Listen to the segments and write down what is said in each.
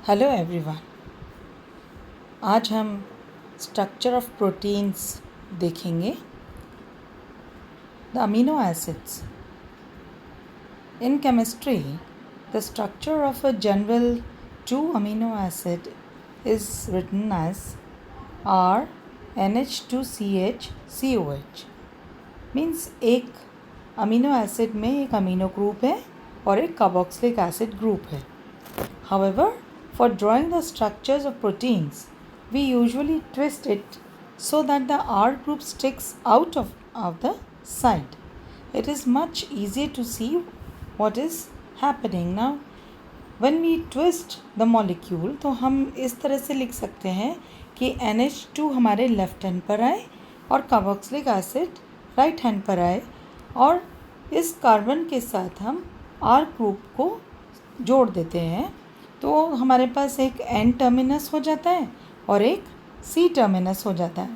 Hello everyone. आज हम structure of proteins देखेंगे। The amino acids in chemistry, the structure of a general 2 amino acid is written as RNH2CH means एक amino acid में एक amino group है और एक कार्बोक्सिलिक एसिड ग्रुप है। However, for drawing the structures of proteins, we usually twist it so that the R group sticks out of the side. It is much easier to see what is happening. Now, when we twist the molecule, तो हम इस तरह से लिख सकते हैं कि NH2 हमारे लेफ्ट हैंड पर आए और कार्बोक्सिलिक एसिड राइट हैंड पर आए, और इस कार्बन के साथ हम R ग्रुप को जोड़ देते हैं, तो हमारे पास एक N टर्मिनस हो जाता है और एक C टर्मिनस हो जाता है।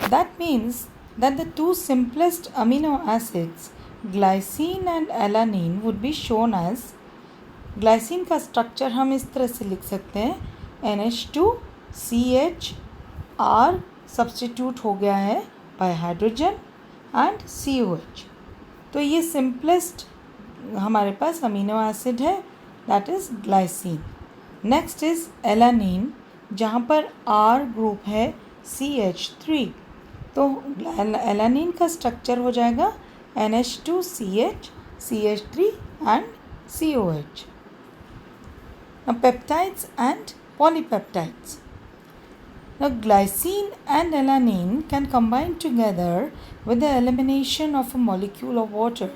That means that the 2 simplest amino acids glycine and alanine would be shown as, glycine का स्ट्रक्चर हम इस तरह से लिख सकते हैं NH2CH, R सब्स्टिट्यूट हो गया है बाय हाइड्रोजन एंड COH। तो ये सिंपलेस्ट हमारे पास अमीनो एसिड है, that is glycine. Next is alanine, जहाँ पर R ग्रुप है CH3, तो एलानिन का स्ट्रक्चर हो जाएगा NH2CH, CH3 and COH। Now peptides and polypeptides. Now glycine and alanine can combine together with the elimination of a molecule of water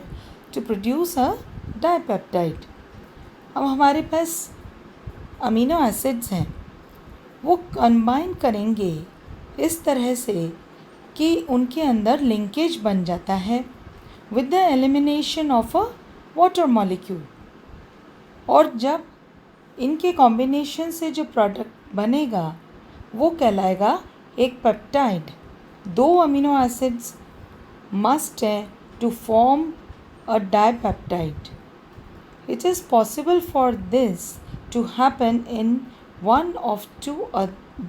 to produce a dipeptide. अब हमारे पास amino acids हैं, वो combine करेंगे इस तरह से कि उनके अंदर लिंकेज बन जाता है with the elimination of a water molecule, और जब इनके कॉम्बिनेशन से जो प्रोडक्ट बनेगा वो कहलाएगा एक पेप्टाइड। 2 अमीनो एसिड्स मस्ट है to form a dipeptide. It is possible for this to happen in one of 2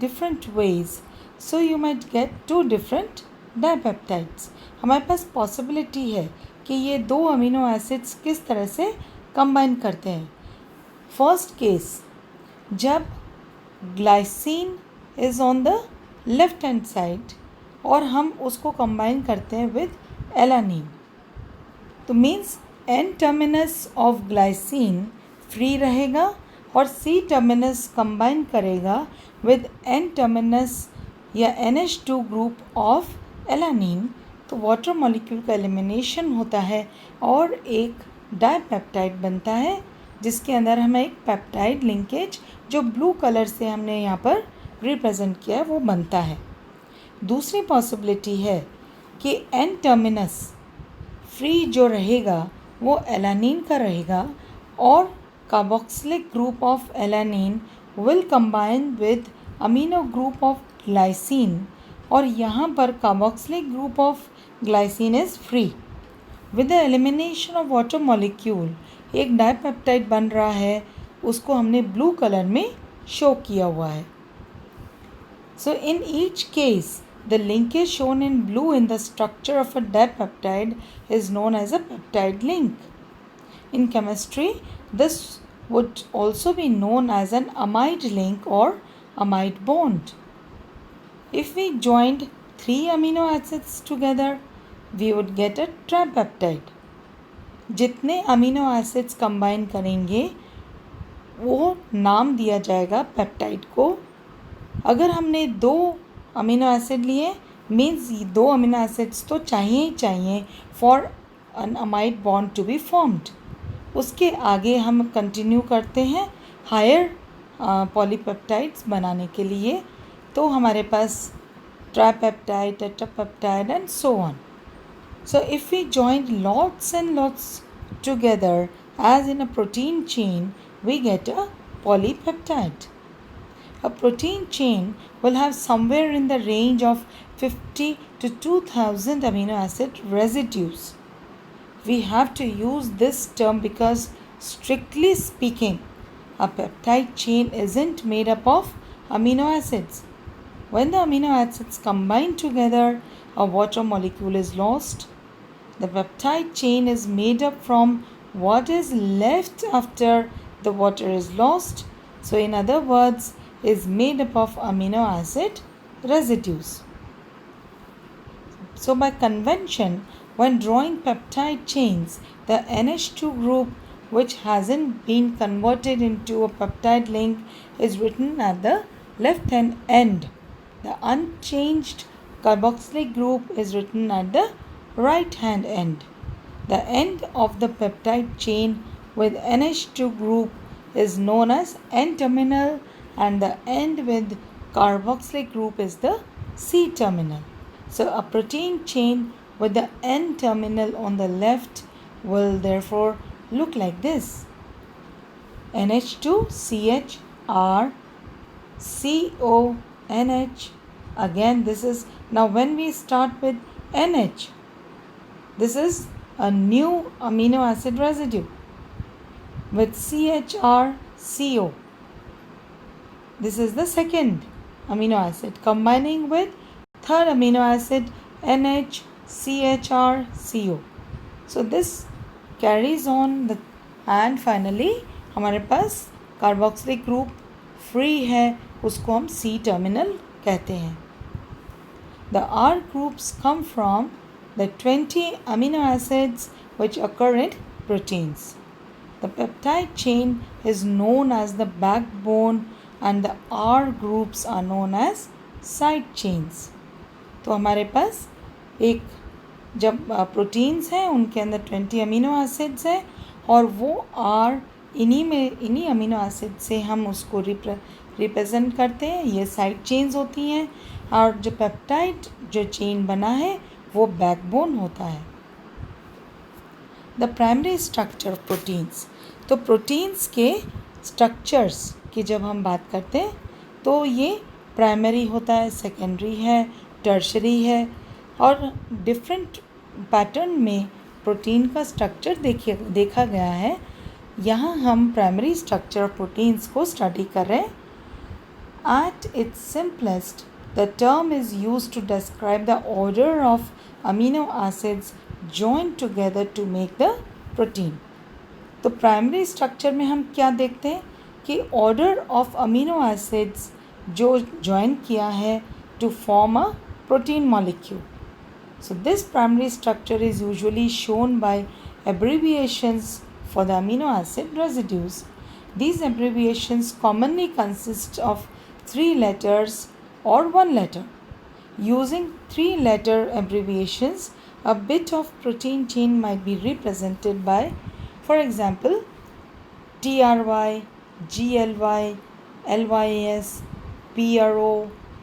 different ways. So you might get 2 different dipeptides. हमारे पास पॉसिबिलिटी है कि ये 2 अमीनो एसिड्स किस तरह से कंबाइन करते हैं। फर्स्ट केस, जब glycine is on the left hand side और हम उसको कंबाइन करते हैं विद एलानिन, तो means N terminus of glycine free रहेगा और C टर्मिनस कंबाइन करेगा विद N टर्मिनस या NH2 ग्रुप ऑफ एलानिन, तो वाटर मॉलिक्यूल का एलिमिनेशन होता है और एक डाइपेप्टाइड बनता है, जिसके अंदर हमें एक पेप्टाइड लिंकेज जो ब्लू कलर से हमने यहाँ पर रिप्रेजेंट किया है वो बनता है। दूसरी पॉसिबिलिटी है कि N टर्मिनस फ्री जो रहेगा वो एलानिन का रहेगा और carboxylic group of alanine will combine with amino group of glycine, और यहाँ पर carboxylic group of glycine is free. With the elimination of water molecule एक डाइपेप्टाइड बन रहा है, उसको हमने ब्लू कलर में शो किया हुआ है। So in each case the linkage shown in blue in the structure of a dipeptide is known as a peptide link. In chemistry, this would also be known as an amide link or amide bond. If we joined 3 amino acids together, we would get a tripeptide. जितने amino acids combine करेंगे वो नाम दिया जाएगा peptide को। अगर हमने 2 amino acid लिए, मीन्स 2 अमीनो एसिड्स तो चाहिए ही चाहिए for an amide bond to be formed. उसके आगे हम कंटिन्यू करते हैं हायर पॉलीपेप्टाइड्स बनाने के लिए, तो हमारे पास tripeptide, tetrapeptide and so on. So if we join lots and lots together as in a protein chain, we get a polypeptide. A protein chain will have somewhere in the range of 50 to 2000 amino acid residues. We have to use this term because, strictly speaking, a peptide chain isn't made up of amino acids. When the amino acids combine together, a water molecule is lost. The peptide chain is made up from what is left after the water is lost. So, in other words, is made up of amino acid residues. So, by convention, when drawing peptide chains, the NH2 group which hasn't been converted into a peptide link is written at the left hand end. The unchanged carboxylic group is written at the right hand end. The end of the peptide chain with NH2 group is known as N-terminal, and the end with carboxylic group is the C-terminal. So a protein chain with the N-terminal on the left will therefore look like this: NH2 CHR CO NH. Again, this is now when we start with NH, this is a new amino acid residue with CHR CO. This is the second amino acid combining with third amino acid NH CHR CO. So this carries on and finally हमारे पास carboxylic group free है, उसको हम C terminal कहते हैं. The R groups come from the 20 amino acids which occur in proteins. The peptide chain is known as the backbone and the R groups are known as side chains. तो हमारे पास एक जब proteins हैं उनके अंदर 20 amino acids हैं और वो आर इन्हीं अमीनो एसिड से हम उसको रिप्रेजेंट करते हैं. ये साइड चेन्स होती हैं और जो पेप्टाइड जो चेन बना है वो बैकबोन होता है. The primary structure of proteins. तो प्रोटीन्स के स्ट्रक्चर्स की जब हम बात करते हैं तो ये प्राइमरी होता है, सेकेंडरी है, टर्शरी है और डिफरेंट पैटर्न में प्रोटीन का स्ट्रक्चर देखा गया है. यहाँ हम प्राइमरी स्ट्रक्चर ऑफ प्रोटीन्स को स्टडी कर रहे हैं. At its simplest, the term is used to describe the order of amino acids joined together to make the protein. तो प्राइमरी स्ट्रक्चर में हम क्या देखते हैं कि ऑर्डर ऑफ अमीनो एसिड्स जो ज्वाइन किया है to form a protein molecule. So this primary structure is usually shown by abbreviations for the amino acid residues. These abbreviations commonly consist of 3 letters or 1 letter. Using 3-letter abbreviations, a bit of protein chain might be represented by, for example, TRY, GLY, LYS, PRO,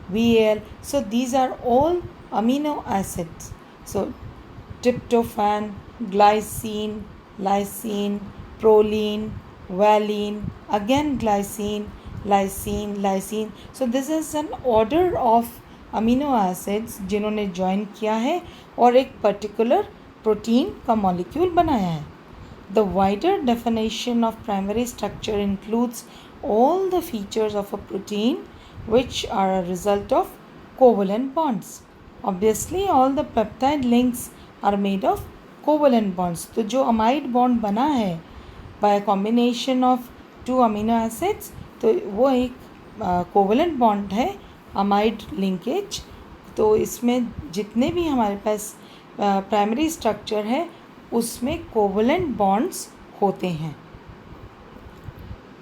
VAL. So these are all amino acids. So tryptophan, glycine, lysine, proline, valine, again glycine, lysine. So this is an order of amino acids जिन्होंने join किया है और एक particular protein का molecule बनाया है. The wider definition of primary structure includes all the features of a protein which are a result of covalent bonds. Obviously, all the peptide links are made of covalent bonds. तो जो amide bond बना है by a combination of 2 amino acids, तो वो एक covalent bond है, amide linkage. तो इसमें जितने भी हमारे पास प्राइमरी स्ट्रक्चर है उसमें कोवलेंट बॉन्ड्स होते हैं.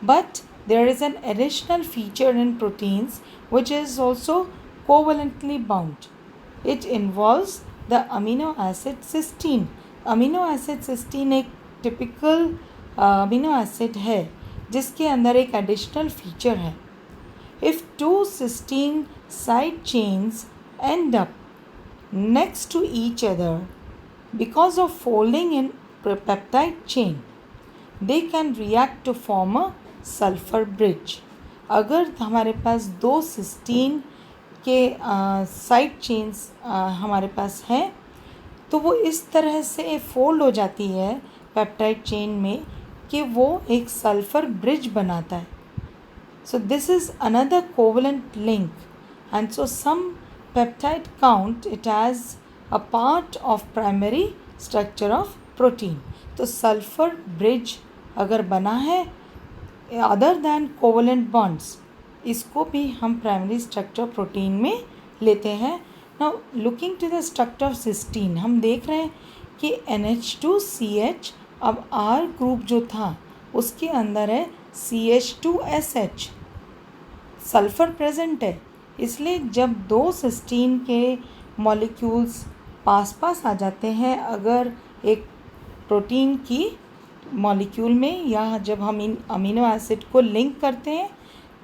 But there is an additional feature in proteins which is also covalently bound. It involves the amino acid cysteine. Amino acid cysteine एक टिपिकल अमीनो एसिड है जिसके अंदर एक एडिशनल फीचर है. If 2 cysteine side chains end up next to each other because of folding in peptide chain, they can react to form a sulfur bridge. अगर हमारे पास 2 cysteine के side chains हमारे पास हैं तो वो इस तरह से फोल्ड हो जाती है पेप्टाइड चेन में कि वो एक सल्फर ब्रिज बनाता है. So this is another covalent link, and so some peptide count it as a part of primary structure of protein. तो sulfur bridge अगर बना है other than covalent bonds, इसको भी हम primary structure protein में लेते हैं. Now looking to the structure of cysteine, हम देख रहे हैं कि NH2CH अब R ग्रुप जो था उसके अंदर है CH2SH, सल्फ़र प्रेजेंट है. इसलिए जब दो सिस्टीन के मॉलिक्यूल्स पास पास आ जाते हैं अगर एक प्रोटीन की मॉलिक्यूल में, या जब हम इन अमीनो एसिड को लिंक करते हैं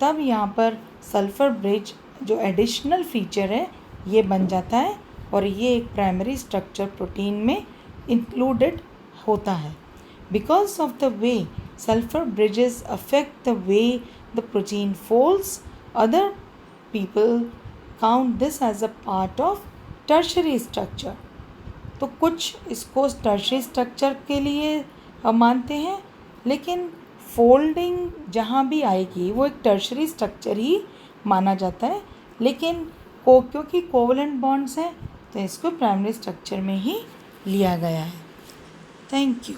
तब यहाँ पर सल्फ़र ब्रिज जो एडिशनल फीचर है ये बन जाता है और ये एक प्राइमरी स्ट्रक्चर प्रोटीन में इंक्लूडेड होता है. Because of the way sulfur bridges affect the way the protein folds, other people count this as a part of tertiary structure. तो कुछ इसको tertiary structure के लिए मानते हैं, लेकिन फोल्डिंग जहाँ भी आएगी वो एक tertiary structure ही माना जाता है. लेकिन क्योंकि कोवलेंट बॉन्ड्स हैं तो इसको प्राइमरी स्ट्रक्चर में ही लिया गया है. Thank you.